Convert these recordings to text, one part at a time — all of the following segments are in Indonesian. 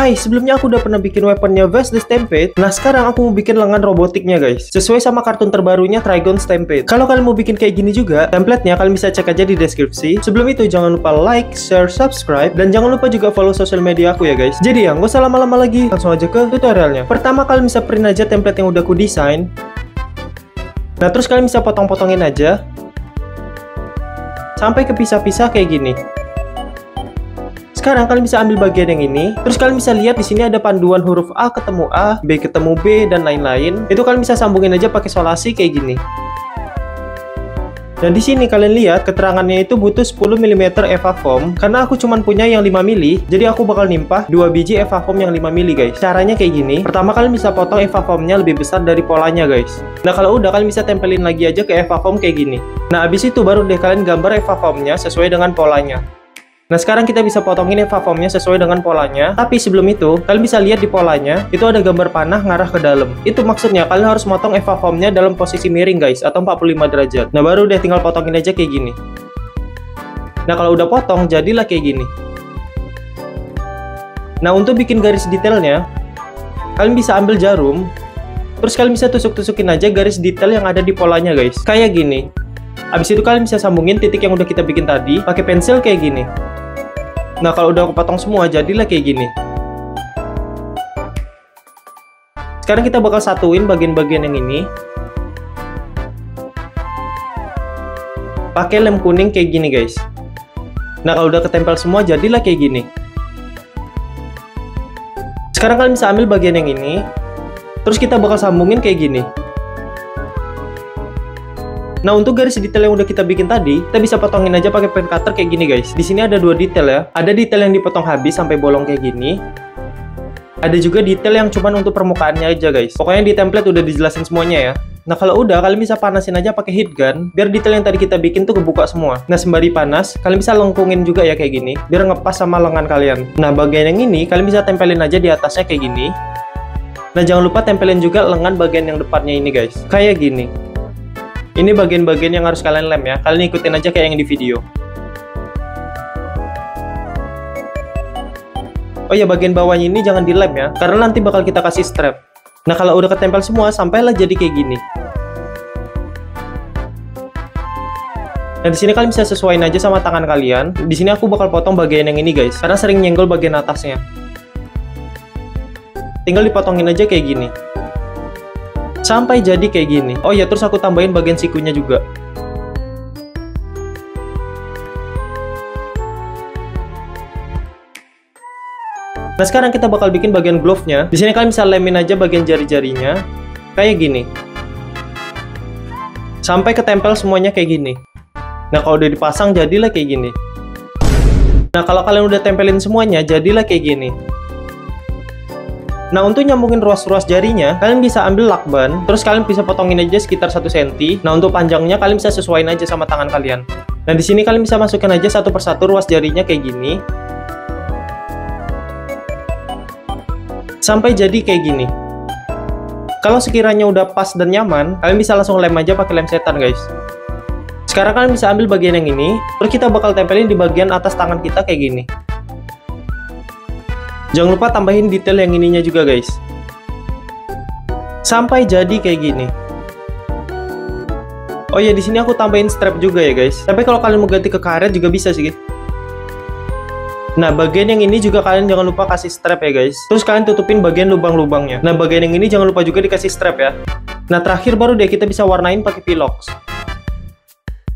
Guys, sebelumnya aku udah pernah bikin weaponnya Vast the Stampede. Nah, sekarang aku mau bikin lengan robotiknya guys, sesuai sama kartun terbarunya Trigon Stampede. Kalau kalian mau bikin kayak gini juga, template-nya kalian bisa cek aja di deskripsi. Sebelum itu, jangan lupa like, share, subscribe, dan jangan lupa juga follow sosial media aku ya guys. Jadi ya, nggak usah lama-lama lagi, langsung aja ke tutorialnya. Pertama, kalian bisa print aja template yang udah aku desain. Nah, terus kalian bisa potong-potongin aja sampai kepisah-pisah kayak gini. Sekarang kalian bisa ambil bagian yang ini, terus kalian bisa lihat di sini ada panduan huruf A ketemu A, B ketemu B, dan lain-lain. Itu kalian bisa sambungin aja pakai solasi kayak gini. Dan di sini kalian lihat keterangannya itu butuh 10 mm EVA foam. Karena aku cuma punya yang 5 mm, jadi aku bakal nimpah 2 biji EVA foam yang 5 mm guys. Caranya kayak gini. Pertama, kalian bisa potong EVA foamnya lebih besar dari polanya guys. Nah, kalau udah, kalian bisa tempelin lagi aja ke EVA foam kayak gini. Nah, abis itu baru deh kalian gambar EVA foamnya sesuai dengan polanya. Nah, sekarang kita bisa potongin EVA foamnya sesuai dengan polanya. Tapi sebelum itu, kalian bisa lihat di polanya, itu ada gambar panah ngarah ke dalam. Itu maksudnya kalian harus motong EVA foamnya dalam posisi miring guys, atau 45 derajat. Nah, baru deh tinggal potongin aja kayak gini. Nah, kalau udah potong, jadilah kayak gini. Nah, untuk bikin garis detailnya, kalian bisa ambil jarum, terus kalian bisa tusuk-tusukin aja garis detail yang ada di polanya guys. Kayak gini. Abis itu kalian bisa sambungin titik yang udah kita bikin tadi, pakai pensil kayak gini. Nah, kalau udah aku potong semua, jadilah kayak gini. Sekarang kita bakal satuin bagian-bagian yang ini pakai lem kuning kayak gini guys. Nah, kalau udah ketempel semua, jadilah kayak gini. Sekarang kalian bisa ambil bagian yang ini, terus kita bakal sambungin kayak gini. Nah, untuk garis detail yang udah kita bikin tadi, kita bisa potongin aja pakai pen cutter kayak gini guys. Di sini ada 2 detail ya. Ada detail yang dipotong habis sampai bolong kayak gini. Ada juga detail yang cuman untuk permukaannya aja guys. Pokoknya di template udah dijelasin semuanya ya. Nah, kalau udah, kalian bisa panasin aja pakai heat gun biar detail yang tadi kita bikin tuh kebuka semua. Nah, sembari panas, kalian bisa lengkungin juga ya kayak gini biar ngepas sama lengan kalian. Nah, bagian yang ini kalian bisa tempelin aja di atasnya kayak gini. Nah, jangan lupa tempelin juga lengan bagian yang depannya ini guys. Kayak gini. Ini bagian-bagian yang harus kalian lem ya. Kalian ikutin aja kayak yang di video. Oh ya, bagian bawahnya ini jangan dilem ya, karena nanti bakal kita kasih strap. Nah, kalau udah ketempel semua, sampailah jadi kayak gini. Nah, di sini kalian bisa sesuaiin aja sama tangan kalian. Di sini aku bakal potong bagian yang ini guys, karena sering nyenggol bagian atasnya. Tinggal dipotongin aja kayak gini. Sampai jadi kayak gini. Oh ya, terus aku tambahin bagian sikunya juga. Nah, sekarang kita bakal bikin bagian glove-nya. Di sini kalian bisa lemin aja bagian jari-jarinya kayak gini. Sampai ketempel semuanya kayak gini. Nah, kalau udah dipasang jadilah kayak gini. Nah, kalau kalian udah tempelin semuanya, jadilah kayak gini. Nah, untuk nyambungin ruas-ruas jarinya, kalian bisa ambil lakban, terus kalian bisa potongin aja sekitar 1 cm. Nah, untuk panjangnya kalian bisa sesuaiin aja sama tangan kalian. Nah, di sini kalian bisa masukkan aja satu persatu ruas jarinya kayak gini. Sampai jadi kayak gini. Kalau sekiranya udah pas dan nyaman, kalian bisa langsung lem aja pakai lem setan, guys. Sekarang kalian bisa ambil bagian yang ini, terus kita bakal tempelin di bagian atas tangan kita kayak gini. Jangan lupa tambahin detail yang ininya juga guys. Sampai jadi kayak gini. Oh ya, di sini aku tambahin strap juga ya guys. Tapi kalau kalian mau ganti ke karet juga bisa sih. Nah, bagian yang ini juga kalian jangan lupa kasih strap ya guys. Terus kalian tutupin bagian lubang-lubangnya. Nah, bagian yang ini jangan lupa juga dikasih strap ya. Nah, terakhir baru deh kita bisa warnain pakai pilox.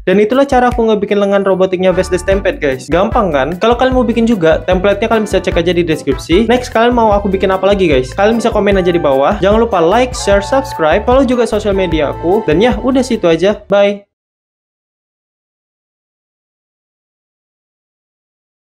Dan itulah cara aku ngebikin lengan robotiknya Vast the Stampede guys. Gampang kan? Kalau kalian mau bikin juga, template-nya kalian bisa cek aja di deskripsi. Next, kalian mau aku bikin apa lagi guys? Kalian bisa komen aja di bawah. Jangan lupa like, share, subscribe, follow juga sosial media aku. Dan ya, udah situ aja. Bye!